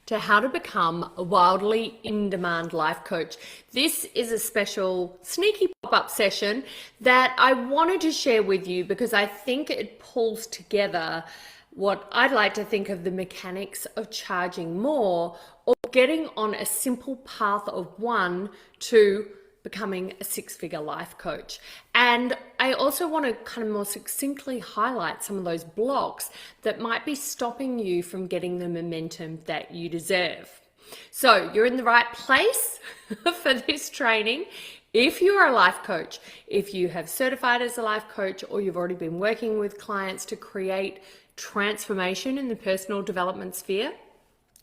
to how to become a wildly in-demand life coach. This is a special sneaky pop-up session that I wanted to share with you because I think it pulls together what I'd like to think of the mechanics of charging more or getting on a simple path of one to becoming a six-figure life coach. And I also want to kind of more succinctly highlight some of those blocks that might be stopping you from getting the momentum that you deserve. So you're in the right place for this training. If you are a life coach, if you have certified as a life coach, or you've already been working with clients to create transformation in the personal development sphere,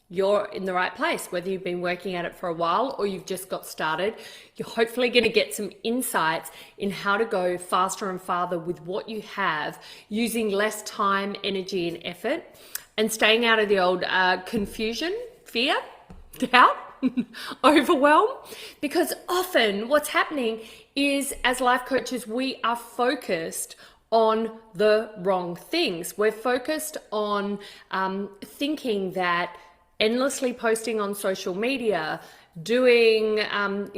you're in the right place. Whether you've been working at it for a while or you've just got started, you're hopefully going to get some insights in how to go faster and farther with what you have, using less time, energy, and effort, and staying out of the old confusion, fear, doubt, overwhelm. Because often what's happening is, as life coaches, we are focused on the wrong things. We're focused on thinking that endlessly posting on social media, doing endless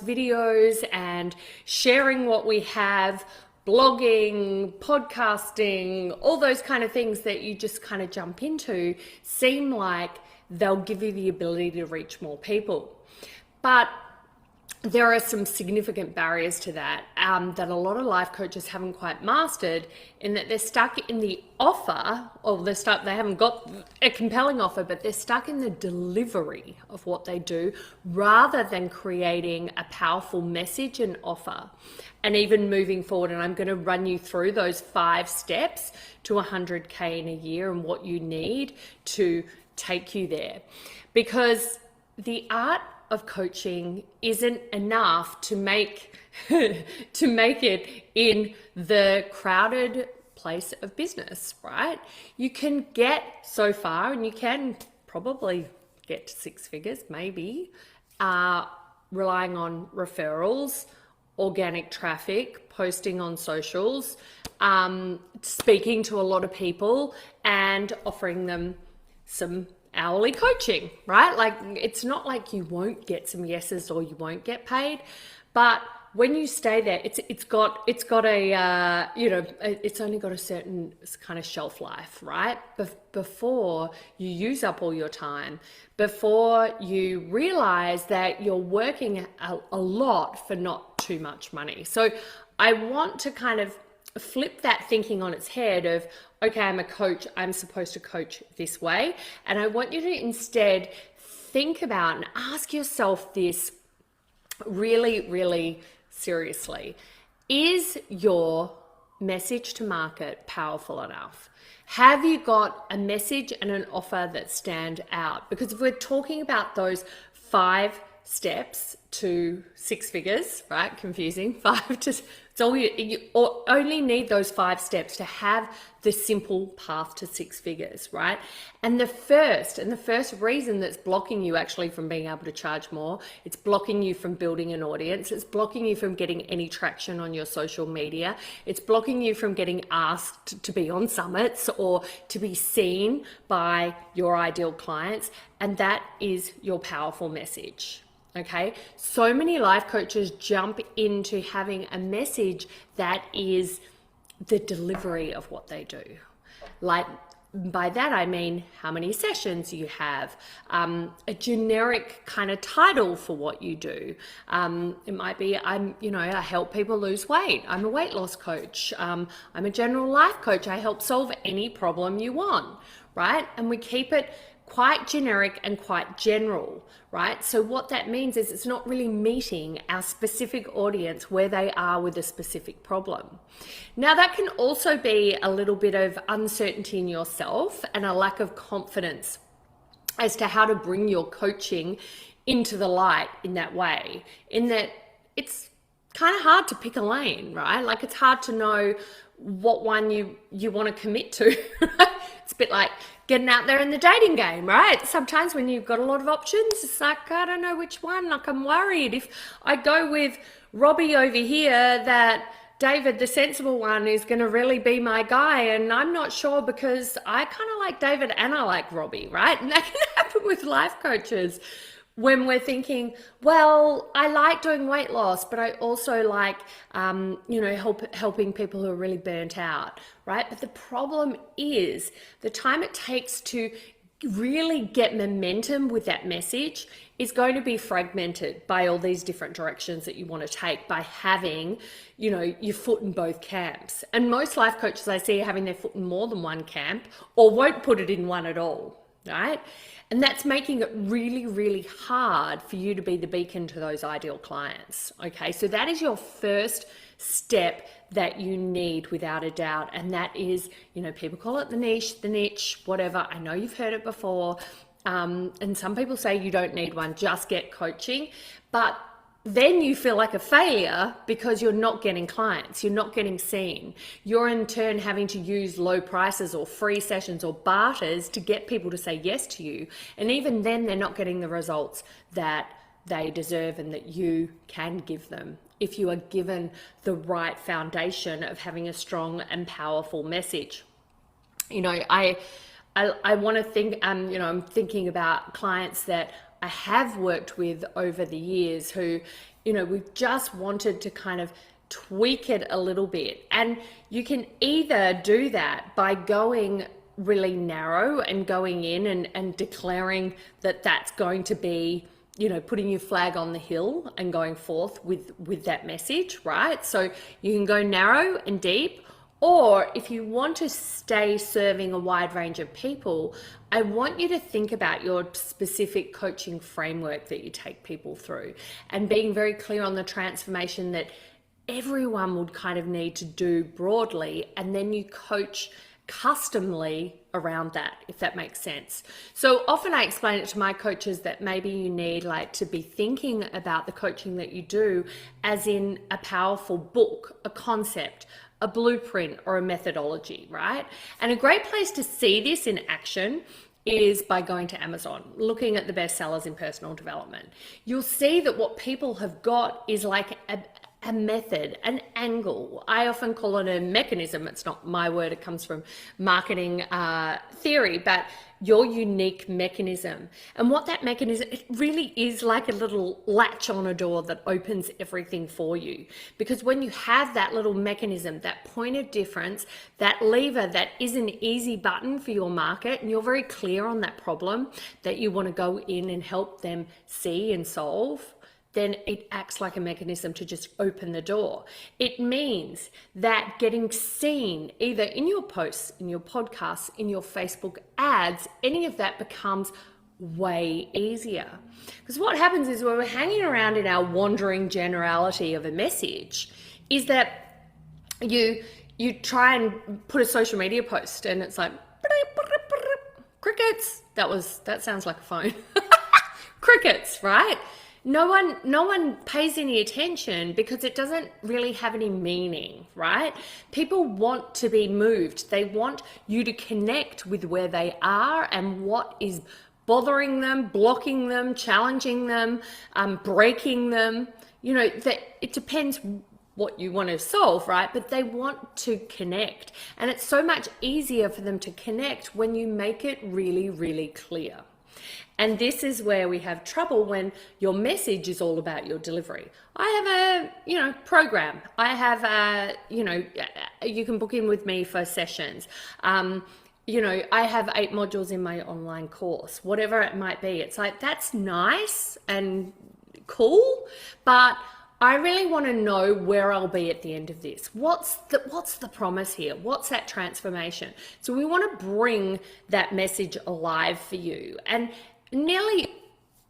videos and sharing what we have, blogging, podcasting, all those kind of things that you just kind of jump into seem like they'll give you the ability to reach more people. But there are some significant barriers to that that a lot of life coaches haven't quite mastered, in that they're stuck in the offer, or they haven't got a compelling offer, but they're stuck in the delivery of what they do rather than creating a powerful message and offer and even moving forward. And I'm going to run you through those 5 steps to 100K in a year and what you need to take you there, because the art of coaching isn't enough to make it in the crowded place of business, right? You can get so far, and you can probably get to 6 figures, maybe, relying on referrals, organic traffic, posting on socials, speaking to a lot of people, and offering them some hourly coaching, right? Like, it's not like you won't get some yeses or you won't get paid, but when you stay there, it's only got a certain kind of shelf life, right? Before you use up all your time, before you realize that you're working a lot for not too much money. So I want to kind of flip that thinking on its head of, okay, I'm a coach, I'm supposed to coach this way. And I want you to instead think about and ask yourself this really, really seriously. Is your message to market powerful enough? Have you got a message and an offer that stand out? Because if we're talking about those 5 steps to 6 figures, right? Confusing. 5 to, so you only need those 5 steps to have the simple path to 6 figures, right? And the first reason that's blocking you actually from being able to charge more, it's blocking you from building an audience. It's blocking you from getting any traction on your social media. It's blocking you from getting asked to be on summits or to be seen by your ideal clients. And that is your powerful message. Okay, so many life coaches jump into having a message that is the delivery of what they do. Like, by that I mean how many sessions you have, a generic kind of title for what you do. It might be, I help people lose weight. I'm a weight loss coach. I'm a general life coach. I help solve any problem you want, right? And we keep it quite generic and quite general, right? So what that means is it's not really meeting our specific audience where they are with a specific problem. Now, that can also be a little bit of uncertainty in yourself and a lack of confidence as to how to bring your coaching into the light in that way, in that it's kind of hard to pick a lane, right? Like, it's hard to know what one you want to commit to. It's a bit like getting out there in the dating game, right? Sometimes when you've got a lot of options, it's like, I don't know which one. Like, I'm worried if I go with Robbie over here that David, the sensible one, is going to really be my guy. And I'm not sure because I kind of like David and I like Robbie, right? And that can happen with life coaches when we're thinking, well, I like doing weight loss, but I also like, helping people who are really burnt out, right? But the problem is the time it takes to really get momentum with that message is going to be fragmented by all these different directions that you want to take by having, your foot in both camps. And most life coaches I see are having their foot in more than one camp or won't put it in one at all, right? And that's making it really, really hard for you to be the beacon to those ideal clients. Okay, so that is your first step that you need without a doubt. And that is, people call it the niche, whatever. I know you've heard it before. And some people say you don't need one, just get coaching. But then you feel like a failure because you're not getting clients, you're not getting seen. You're in turn having to use low prices or free sessions or barters to get people to say yes to you. And even then they're not getting the results that they deserve and that you can give them if you are given the right foundation of having a strong and powerful message. I want to think, I'm thinking about clients that I have worked with over the years who, we've just wanted to kind of tweak it a little bit. And you can either do that by going really narrow and going in and declaring that that's going to be, putting your flag on the hill and going forth with that message, right? So you can go narrow and deep. Or if you want to stay serving a wide range of people, I want you to think about your specific coaching framework that you take people through and being very clear on the transformation that everyone would kind of need to do broadly, and then you coach customly around that, if that makes sense. So often I explain it to my coaches that maybe you need to be thinking about the coaching that you do as in a powerful book, a concept, a blueprint, or a methodology, right? And a great place to see this in action is by going to Amazon, looking at the best sellers in personal development. You'll see that what people have got is like a method, an angle. I often call it a mechanism. It's not my word, it comes from marketing theory, but your unique mechanism. And what that mechanism, it really is like a little latch on a door that opens everything for you. Because when you have that little mechanism, that point of difference, that lever that is an easy button for your market, and you're very clear on that problem that you want to go in and help them see and solve, then it acts like a mechanism to just open the door. It means that getting seen either in your posts, in your podcasts, in your Facebook ads, any of that becomes way easier. Because what happens is when we're hanging around in our wandering generality of a message is that you try and put a social media post and it's like crickets. That sounds like a phone. Crickets, right? No one pays any attention because it doesn't really have any meaning, right? People want to be moved. They want you to connect with where they are and what is bothering them, blocking them, challenging them, breaking them. That it depends what you want to solve, right? But they want to connect. And it's so much easier for them to connect when you make it really, really clear. And this is where we have trouble when your message is all about your delivery. I have a, program. I have you can book in with me for sessions. I have 8 modules in my online course, whatever it might be. It's like, that's nice and cool, but I really want to know where I'll be at the end of this. What's the promise here? What's that transformation? So we want to bring that message alive for you. And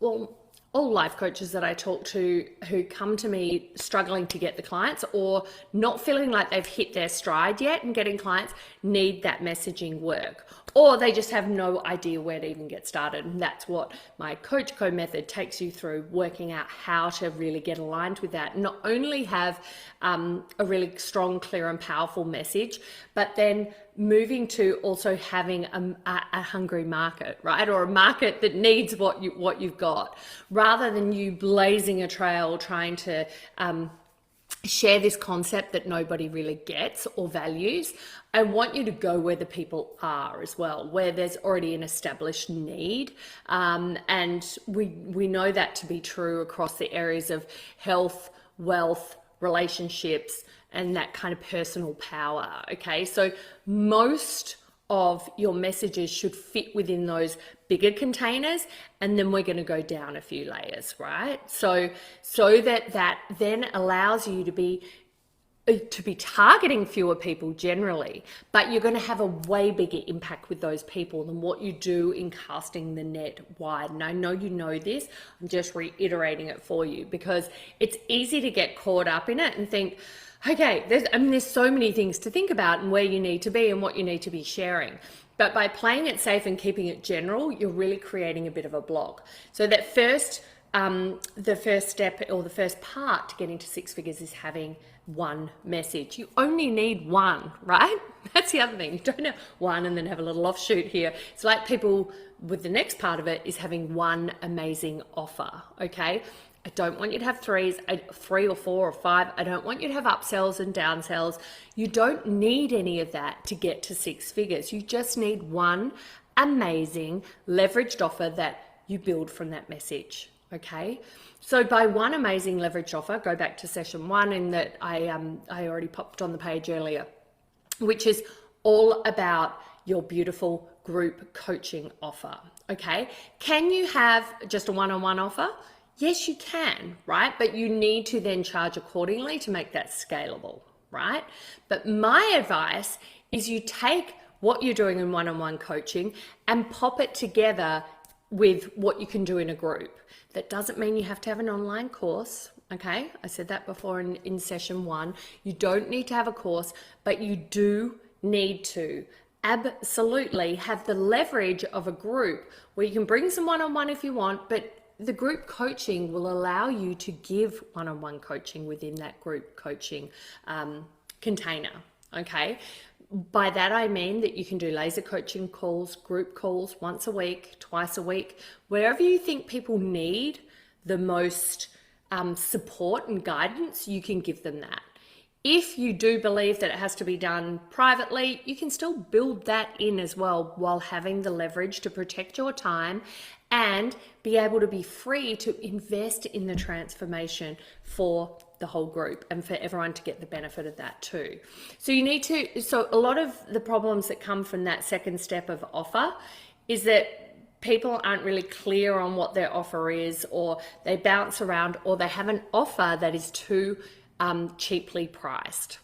all life coaches that I talk to who come to me struggling to get the clients or not feeling like they've hit their stride yet and getting clients need that messaging work, or they just have no idea where to even get started. And that's what my Coach Co method takes you through, working out how to really get aligned with that. Not only have a really strong, clear and powerful message, but then moving to also having a hungry market, right? Or a market that needs what you've got, rather than you blazing a trail trying to share this concept that nobody really gets or values. I want you to go where the people are as well, where there's already an established need. And we know that to be true across the areas of health, wealth, relationships, and that kind of personal power. Okay, so most of your messages should fit within those bigger containers, and then we're going to go down a few layers, right? So that then allows you to be targeting fewer people generally, but you're going to have a way bigger impact with those people than what you do in casting the net wide. And I know you know this, I'm just reiterating it for you because it's easy to get caught up in it and think, okay, there's so many things to think about and where you need to be and what you need to be sharing. But by playing it safe and keeping it general, you're really creating a bit of a block. So that the first step or the first part to getting to six figures is having one message. You only need one, right? That's the other thing. You don't have one and then have a little offshoot here. It's like people with the next part of it is having one amazing offer, okay? I don't want you to have three or four or five. I don't want you to have upsells and downsells. You don't need any of that to get to six figures. You just need one amazing leveraged offer that you build from that message. Okay, so by one amazing leveraged offer, go back to session one in that I already popped on the page earlier, which is all about your beautiful group coaching offer. Okay, can you have just a one-on-one offer? Yes, you can, right? But you need to then charge accordingly to make that scalable, right? But my advice is you take what you're doing in one-on-one coaching and pop it together with what you can do in a group. That doesn't mean you have to have an online course, okay? I said that before in session one. You don't need to have a course, but you do need to absolutely have the leverage of a group where you can bring some one-on-one if you want, but the group coaching will allow you to give one-on-one coaching within that group coaching container, okay? By that, I mean that you can do laser coaching calls, group calls once a week, twice a week, wherever you think people need the most support and guidance, you can give them that. If you do believe that it has to be done privately, you can still build that in as well while having the leverage to protect your time and be able to be free to invest in the transformation for the whole group and for everyone to get the benefit of that too. So so a lot of the problems that come from that second step of offer is that people aren't really clear on what their offer is, or they bounce around, or they have an offer that is too cheaply priced,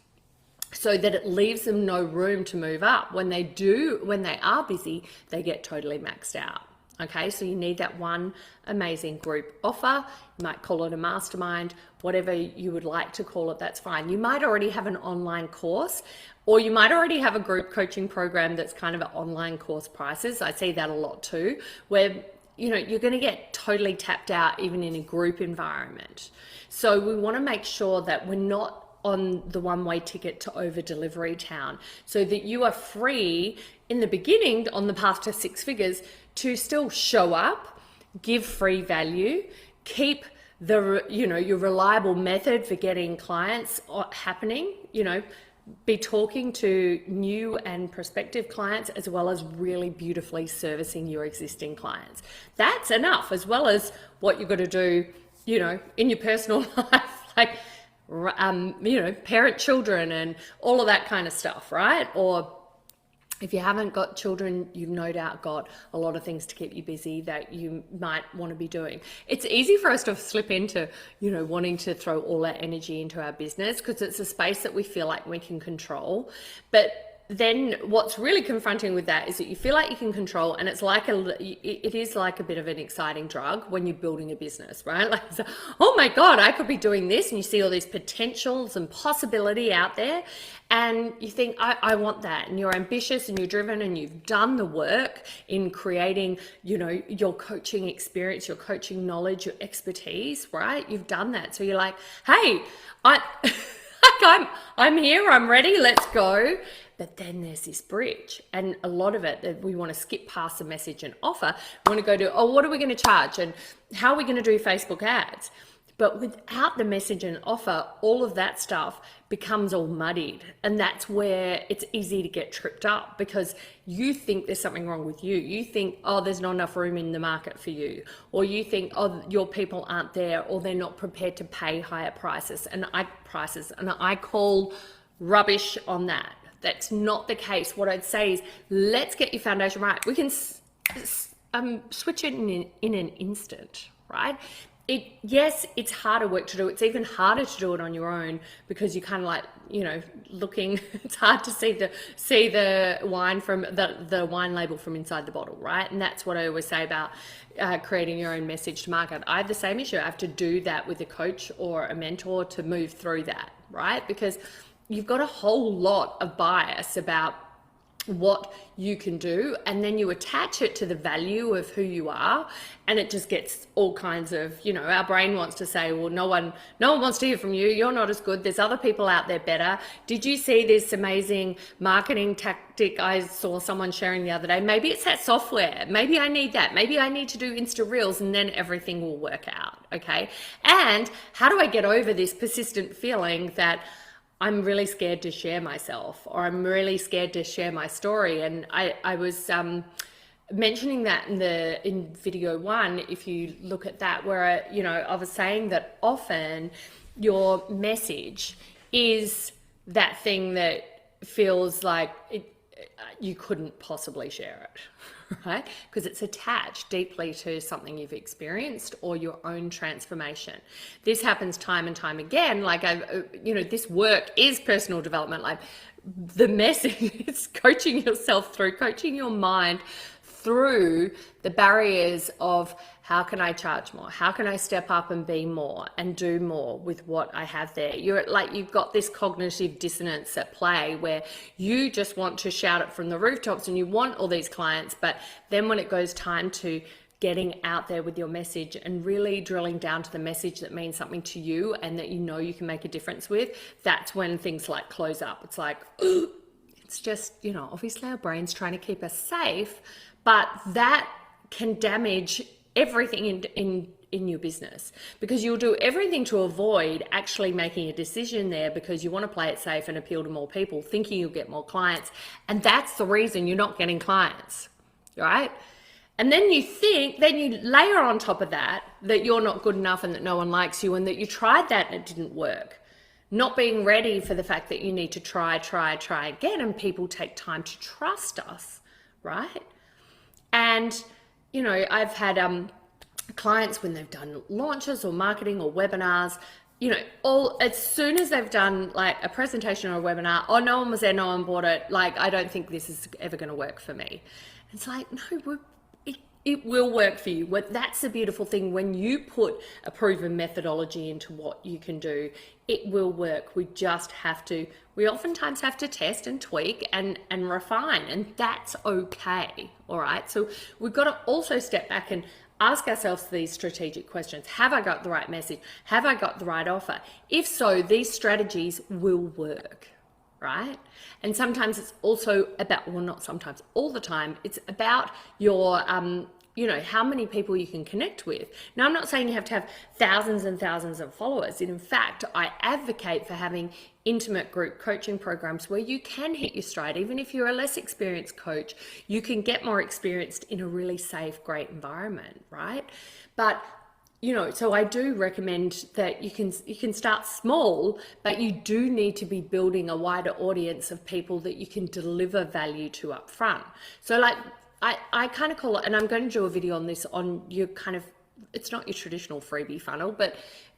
so that it leaves them no room to move up. When they are busy, they get totally maxed out. Okay, so you need that one amazing group offer. You might call it a mastermind, whatever you would like to call it, that's fine. You might already have an online course, or you might already have a group coaching program that's kind of at online course prices. I see that a lot too, where you're going to get totally tapped out even in a group environment. So we want to make sure that we're not on the one-way ticket to over delivery town, so that you are free in the beginning on the path to six figures to still show up, give free value, keep your reliable method for getting clients happening, be talking to new and prospective clients, as well as really beautifully servicing your existing clients. That's enough, as well as what you've got to do, in your personal life, like, parent children and all of that kind of stuff, right? Or if you haven't got children, you've no doubt got a lot of things to keep you busy that you might want to be doing. It's easy for us to slip into, wanting to throw all our energy into our business because it's a space that we feel like we can control. But then what's really confronting with that is that you feel like you can control, and it is like a bit of an exciting drug when you're building a business, right? Like, oh my God, I could be doing this, and you see all these potentials and possibility out there, and you think, I want that, and you're ambitious and you're driven and you've done the work in creating, your coaching experience, your coaching knowledge, your expertise, right? You've done that. So you're like, hey, I'm here, I'm ready, let's go. But then there's this bridge, and a lot of it that we want to skip past the message and offer. We want to go to, what are we going to charge, and how are we going to do Facebook ads? But without the message and offer, all of that stuff becomes all muddied. And that's where it's easy to get tripped up, because you think there's something wrong with you. You think, oh, there's not enough room in the market for you. Or you think, oh, your people aren't there, or they're not prepared to pay higher prices. And I call rubbish on that. That's not the case. What I'd say is, let's get your foundation right. We can switch it in an instant, right? Yes, it's harder work to do. It's even harder to do it on your own, because you kind of like, looking, it's hard to see the wine from the wine label from inside the bottle, right? And that's what I always say about creating your own message to market. I have the same issue. I have to do that with a coach or a mentor to move through that, right? Because you've got a whole lot of bias about what you can do, and then you attach it to the value of who you are, and it just gets all kinds of, our brain wants to say, well, no one wants to hear from you, you're not as good, there's other people out there better. Did you see this amazing marketing tactic I saw someone sharing the other day? Maybe it's that software, maybe I need that, maybe I need to do Insta Reels, and then everything will work out. Okay, and how do I get over this persistent feeling that I'm really scared to share myself, or I'm really scared to share my story? And I was mentioning that in video 1, if you look at that, where I was saying that often your message is that thing that feels like you couldn't possibly share it, right? Because it's attached deeply to something you've experienced or your own transformation. This happens time and time again. Like this work is personal development. Like the message is coaching yourself through, coaching your mind through the barriers of, how can I charge more? How can I step up and be more and do more with what I have there? You've got this cognitive dissonance at play where you just want to shout it from the rooftops and you want all these clients, but then when it goes time to getting out there with your message and really drilling down to the message that means something to you and that you can make a difference with, that's when things like close up. It's like, it's just, obviously our brain's trying to keep us safe, but that can damage everything in your business, because you'll do everything to avoid actually making a decision there, because you want to play it safe and appeal to more people, thinking you'll get more clients. And that's the reason you're not getting clients, right? And then you layer on top of that you're not good enough and that no one likes you, and that you tried that and it didn't work. Not being ready for the fact that you need to try again, and people take time to trust us, right? And I've had clients when they've done launches or marketing or webinars, as soon as they've done like a presentation or a webinar, oh, no one was there, no one bought it, like, I don't think this is ever going to work for me. It's like, no, it will work for you. That's the beautiful thing. When you put a proven methodology into what you can do, it will work. We oftentimes have to test and tweak and refine, and that's okay. All right. So we've got to also step back and ask ourselves these strategic questions. Have I got the right message? Have I got the right offer? If so, these strategies will work. Right? And sometimes it's also about, well, not sometimes, all the time, it's about your, how many people you can connect with. Now, I'm not saying you have to have thousands and thousands of followers. In fact, I advocate for having intimate group coaching programs where you can hit your stride. Even if you're a less experienced coach, you can get more experienced in a really safe, great environment, right? But so I do recommend that you can start small, but you do need to be building a wider audience of people that you can deliver value to up front. So like I kind of call it, and I'm going to do a video on this, on your kind of, it's not your traditional freebie funnel, but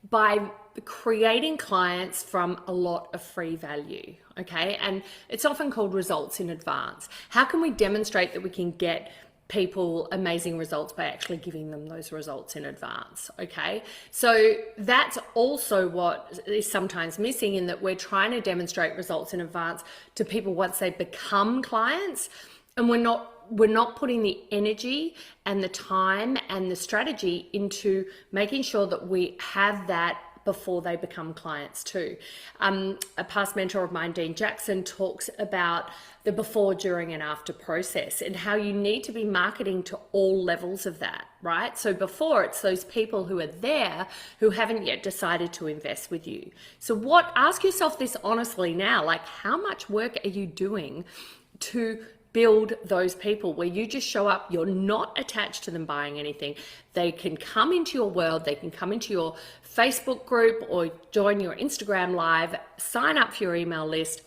by creating clients from a lot of free value, okay? And it's often called results in advance. How can we demonstrate that we can get people amazing results by actually giving them those results in advance? Okay, so that's also what is sometimes missing, in that we're trying to demonstrate results in advance to people once they become clients, and we're not putting the energy and the time and the strategy into making sure that we have that before they become clients too. A past mentor of mine, Dean Jackson, talks about the before, during, and after process and how you need to be marketing to all levels of that, right? So before, it's those people who are there who haven't yet decided to invest with you. So ask yourself this honestly now, like how much work are you doing to build those people where you just show up, you're not attached to them buying anything. They can come into your world, they can come into your Facebook group or join your Instagram live, sign up for your email list,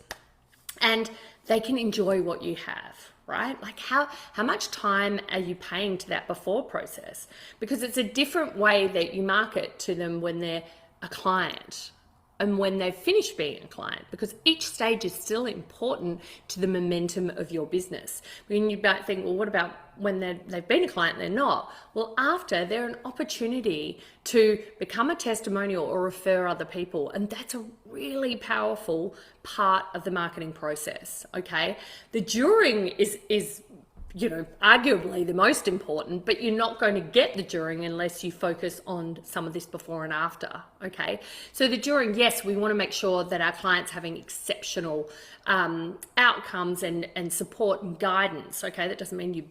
and they can enjoy what you have, right? Like how much time are you paying to that before process? Because it's a different way that you market to them when they're a client and when they've finished being a client, because each stage is still important to the momentum of your business. When you might think, well, what about when they've been a client and they're not? Well, after, they're an opportunity to become a testimonial or refer other people. And that's a really powerful part of the marketing process, okay? The during is arguably the most important, but you're not going to get the during unless you focus on some of this before and after, okay? So the during, yes, we want to make sure that our clients having exceptional outcomes and support and guidance, okay? That doesn't mean you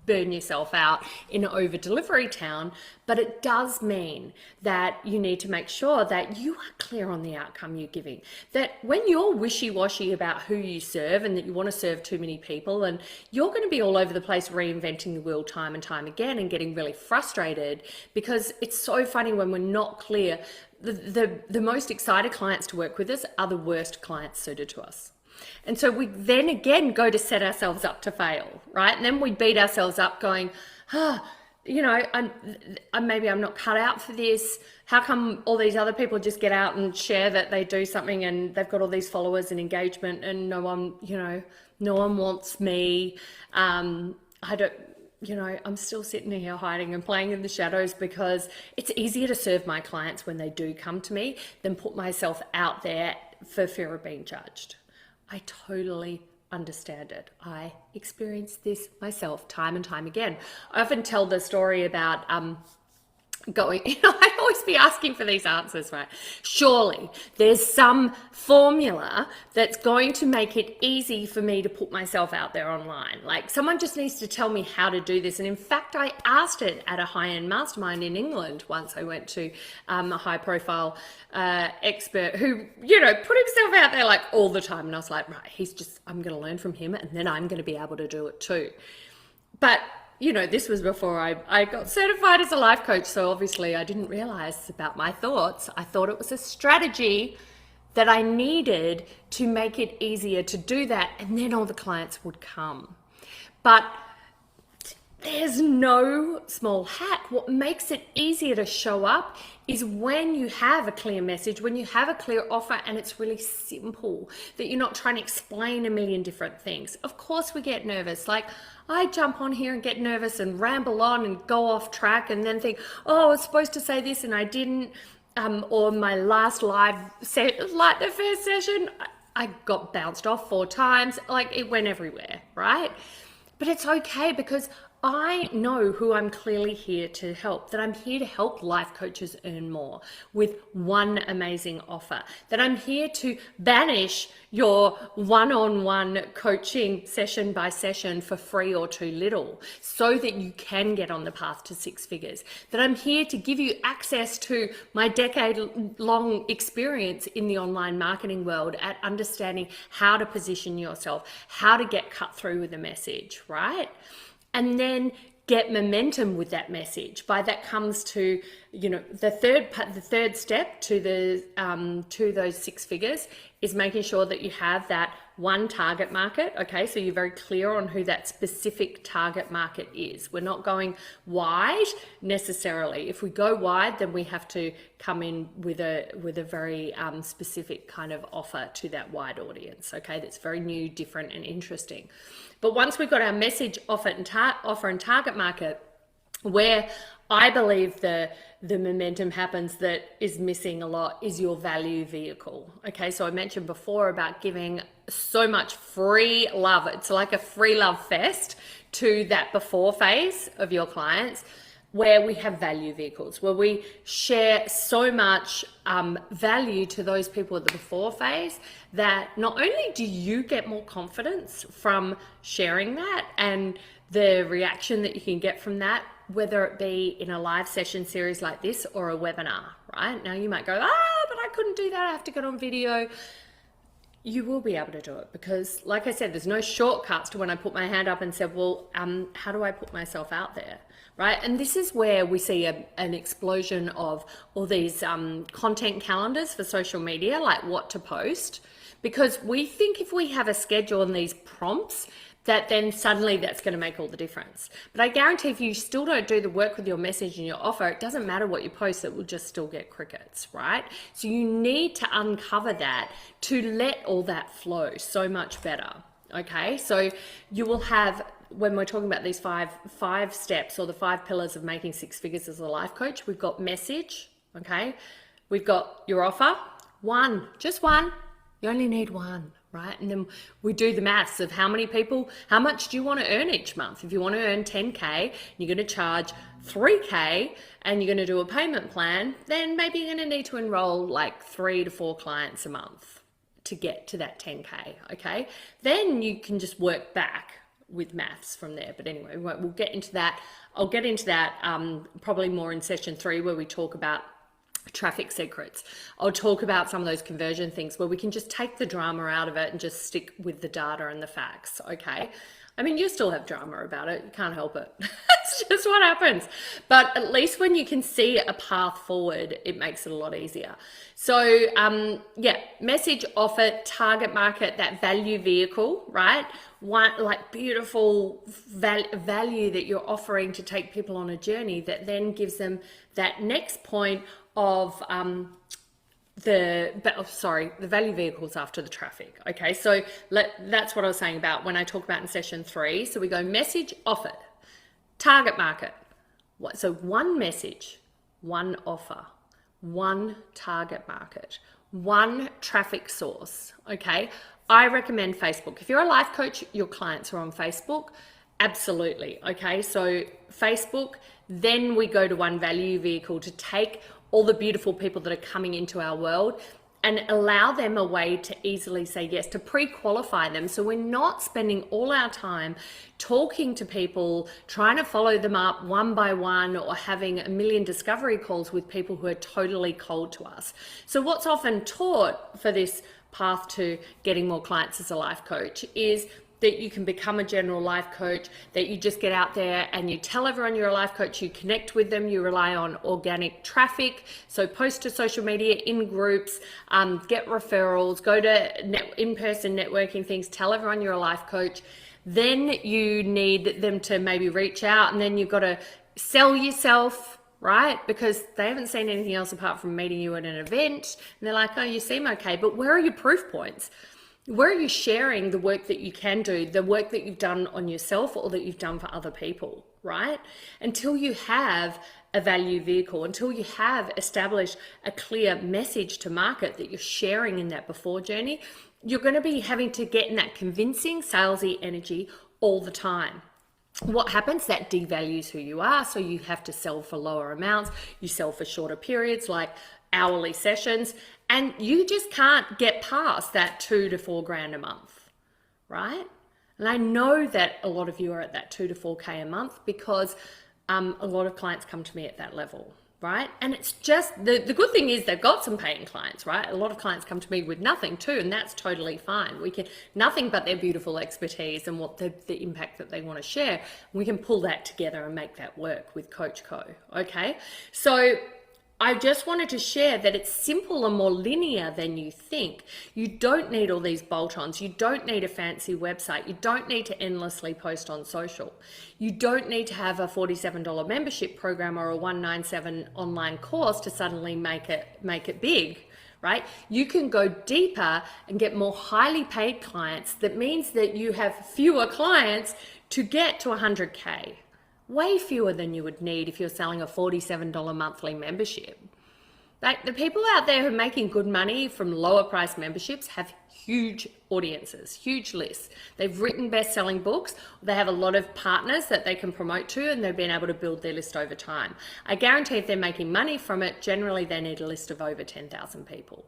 burn yourself out in an over delivery town, but it does mean that you need to make sure that you are clear on the outcome you're giving. That when you're wishy-washy about who you serve and that you want to serve too many people, and you're going to be all over the place reinventing the wheel time and time again and getting really frustrated, because it's so funny when we're not clear. The most excited clients to work with us are the worst clients suited to us. And so we then again go to set ourselves up to fail, right? And then we beat ourselves up going, maybe I'm not cut out for this. How come all these other people just get out and share that they do something and they've got all these followers and engagement and no one wants me. I'm still sitting here hiding and playing in the shadows because it's easier to serve my clients when they do come to me than put myself out there for fear of being judged. I totally understand it. I experienced this myself time and time again. I often tell the story about I'd always be asking for these answers, right? Surely there's some formula that's going to make it easy for me to put myself out there online. Like someone just needs to tell me how to do this. And in fact, I asked it at a high-end mastermind in England once. I went to a high-profile expert who, put himself out there like all the time. And I was like, right, I'm going to learn from him and then I'm going to be able to do it too. But this was before I got certified as a life coach. So obviously I didn't realize about my thoughts. I thought it was a strategy that I needed to make it easier to do that. And then all the clients would come. But there's no small hack. What makes it easier to show up is when you have a clear message, when you have a clear offer and it's really simple, that you're not trying to explain a million different things. Of course we get nervous. Like I jump on here and get nervous and ramble on and go off track and then think, oh, I was supposed to say this and I didn't. Or my last live set, like the first session, I got bounced off 4 times. Like it went everywhere, right? But it's okay because I know who I'm clearly here to help, that I'm here to help life coaches earn more with one amazing offer, that I'm here to banish your one-on-one coaching session by session for free or too little so that you can get on the path to 6 figures, that I'm here to give you access to my decade-long experience in the online marketing world at understanding how to position yourself, how to get cut through with a message, right? And then get momentum with that message. By that comes to, the third step to those 6 figures is making sure that you have that one target market. Okay, so you're very clear on who that specific target market is. We're not going wide necessarily. If we go wide, then we have to come in with a very specific kind of offer to that wide audience. Okay, that's very new, different, and interesting. But once we've got our message, offer and target market, where I believe the momentum happens that is missing a lot is your value vehicle. Okay, so I mentioned before about giving so much free love. It's like a free love fest to that before phase of your clients. where we have value vehicles, where we share so much value to those people at the before phase that not only do you get more confidence from sharing that and the reaction that you can get from that, whether it be in a live session series like this or a webinar, right? Now you might go, but I couldn't do that, I have to get on video. You will be able to do it because, like I said, there's no shortcuts to when I put my hand up and said, well, how do I put myself out there, right? And this is where we see an explosion of all these content calendars for social media, like what to post, because we think if we have a schedule and these prompts, that then suddenly that's going to make all the difference. But I guarantee if you still don't do the work with your message and your offer, it doesn't matter what you post, it will just still get crickets, right? So you need to uncover that to let all that flow so much better, okay? So you will have, when we're talking about these five steps or the 5 pillars of making 6 figures as a life coach, we've got message, okay? We've got your offer, just one. You only need one, right? And then we do the maths of how much do you want to earn each month? If you want to earn 10K, you're going to charge 3K and you're going to do a payment plan, then maybe you're going to need to enroll like 3 to 4 clients a month to get to that 10K, okay? Then you can just work back with maths from there. But anyway, we'll get into that. I'll get into that probably more in session 3 where we talk about traffic secrets. I'll talk about some of those conversion things where we can just take the drama out of it and just stick with the data and the facts, okay? I mean, you still have drama about it. You can't help it. It's just what happens. But at least when you can see a path forward, it makes it a lot easier. So yeah, message, offer, target market, that value vehicle, right? One like beautiful value that you're offering to take people on a journey that then gives them that next point of the value vehicles after the traffic. Okay, so that's what I was saying about when I talk about in session 3. So we go message, offer, target market. So one message, one offer, one target market, one traffic source. Okay, I recommend Facebook. If you're a life coach, your clients are on Facebook. Absolutely. Okay, so Facebook, then we go to one value vehicle to take all the beautiful people that are coming into our world and allow them a way to easily say yes, to pre-qualify them. So we're not spending all our time talking to people, trying to follow them up one by one, or having a million discovery calls with people who are totally cold to us. So what's often taught for this path to getting more clients as a life coach is that you can become a general life coach, that you just get out there and you tell everyone you're a life coach, you connect with them, you rely on organic traffic, so post to social media, in groups, get referrals, go to in-person networking things, tell everyone you're a life coach. Then you need them to maybe reach out, and then you've got to sell yourself, right? Because they haven't seen anything else apart from meeting you at an event, and they're like, oh, you seem okay, but where are your proof points? Where are you sharing the work that you can do, the work that you've done on yourself or that you've done for other people, right? Until you have a value vehicle, until you have established a clear message to market that you're sharing in that before journey, you're going to be having to get in that convincing, salesy energy all the time. What happens? That devalues who you are. So you have to sell for lower amounts. You sell for shorter periods, like hourly sessions, and you just can't get past that $2,000 to $4,000 a month, right? And I know that a lot of you are at that 2 to 4K a month because a lot of clients come to me at that level, right? And it's just, the good thing is they've got some paying clients, right? A lot of clients come to me with nothing too, and that's totally fine. We can, nothing but their beautiful expertise and what the impact that they want to share. We can pull that together and make that work with Coach Co, okay? So I just wanted to share that it's simple and more linear than you think. You don't need all these bolt-ons. You don't need a fancy website. You don't need to endlessly post on social. You don't need to have a $47 membership program or a $197 online course to suddenly make it big, right? You can go deeper and get more highly paid clients. That means that you have fewer clients to get to 100K. Way fewer than you would need if you're selling a $47 monthly membership, Like the people out there who are making good money from lower price memberships have huge audiences, huge lists. They've written best-selling books. They have a lot of partners that they can promote to, and they've been able to build their list over time. I guarantee if they're making money from it, generally they need a list of over 10,000 people.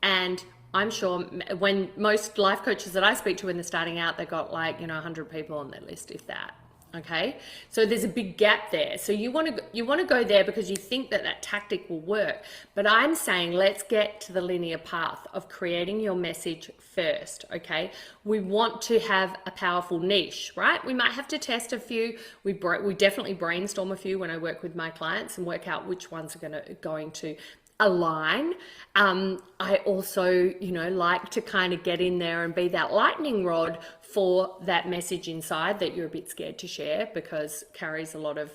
And I'm sure when most life coaches that I speak to when they're starting out, they've got like, 100 people on their list, if that. Okay, so there's a big gap there. So you want to go there because you think that that tactic will work. But I'm saying let's get to the linear path of creating your message first. Okay, we want to have a powerful niche, right? We might have to test a few. We definitely brainstorm a few when I work with my clients and work out which ones are going to align. I also, like to kind of get in there and be that lightning rod for that message inside that you're a bit scared to share because carries a lot of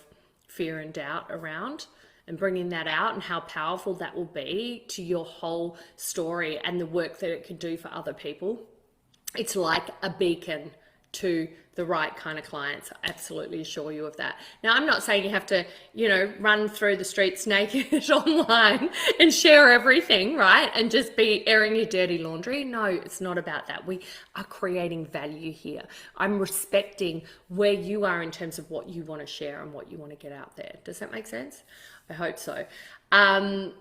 fear and doubt around, and bringing that out and how powerful that will be to your whole story and the work that it can do for other people. It's like a beacon to the right kind of clients. I absolutely assure you of that. Now, I'm not saying you have to, run through the streets naked online and share everything, right? And just be airing your dirty laundry. No, it's not about that. We are creating value here. I'm respecting where you are in terms of what you want to share and what you want to get out there. Does that make sense? I hope so. And,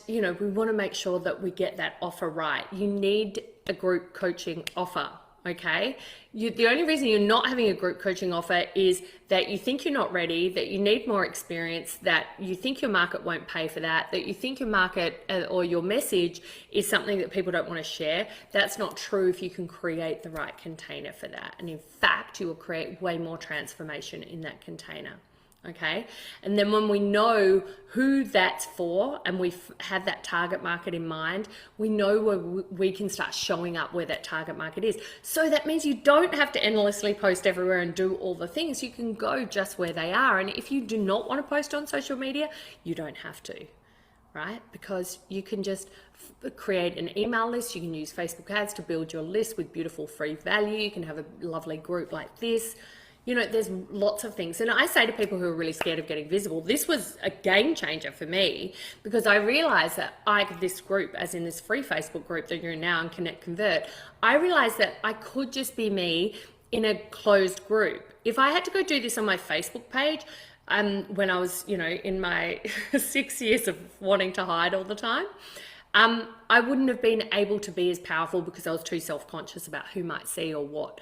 we want to make sure that we get that offer right. You need a group coaching offer. Okay, the only reason you're not having a group coaching offer is that you think you're not ready, that you need more experience, that you think your market won't pay for that you think your market or your message is something that people don't want to share. That's not true if you can create the right container for that. And in fact, you will create way more transformation in that container. Okay, and then when we know who that's for and we have that target market in mind, we know where we can start showing up where that target market is. So that means you don't have to endlessly post everywhere and do all the things. You can go just where they are. And if you do not want to post on social media, you don't have to, right? Because you can just create an email list. You can use Facebook ads to build your list with beautiful free value. You can have a lovely group like this. There's lots of things. And I say to people who are really scared of getting visible, this was a game changer for me because I realized that this group, as in this free Facebook group that you're in now and Connect Convert, I realized that I could just be me in a closed group. If I had to go do this on my Facebook page, when I was, in my 6 years of wanting to hide all the time, I wouldn't have been able to be as powerful because I was too self-conscious about who might see or what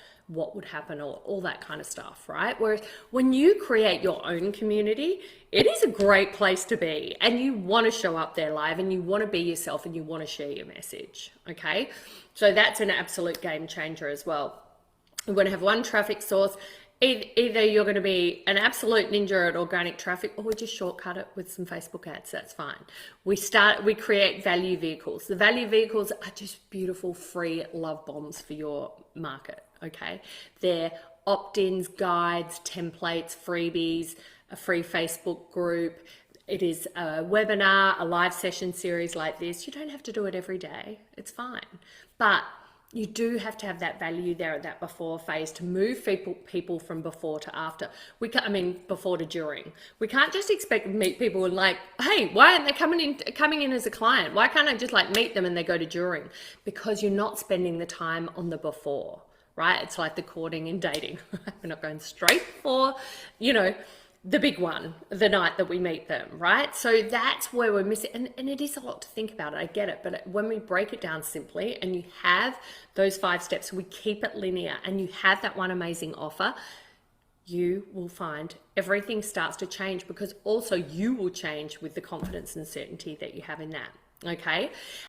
would happen or all that kind of stuff, right? Whereas when you create your own community, it is a great place to be, and you want to show up there live and you want to be yourself and you want to share your message, okay? So that's an absolute game changer as well. You want to have one traffic source. Either you're going to be an absolute ninja at organic traffic, or we just shortcut it with some Facebook ads. That's fine. We create value vehicles. The value vehicles are just beautiful free love bombs for your market. Okay, they're opt-ins, guides, templates, freebies, a free Facebook group. It is a webinar, a live session series like this. You don't have to do it every day. It's fine, but you do have to have that value there at that before phase to move people from before to after. Before to during. We can't just expect to meet people and like, hey, why aren't they coming in as a client? Why can't I just meet them and they go to during? Because you're not spending the time on the before, right? It's like the courting and dating. We're not going straight for, the big one, the night that we meet them, right? So that's where we're missing. And it is a lot to think about it. I get it. But when we break it down simply and you have those 5 steps, we keep it linear and you have that one amazing offer, you will find everything starts to change because also you will change with the confidence and certainty that you have in that. Okay.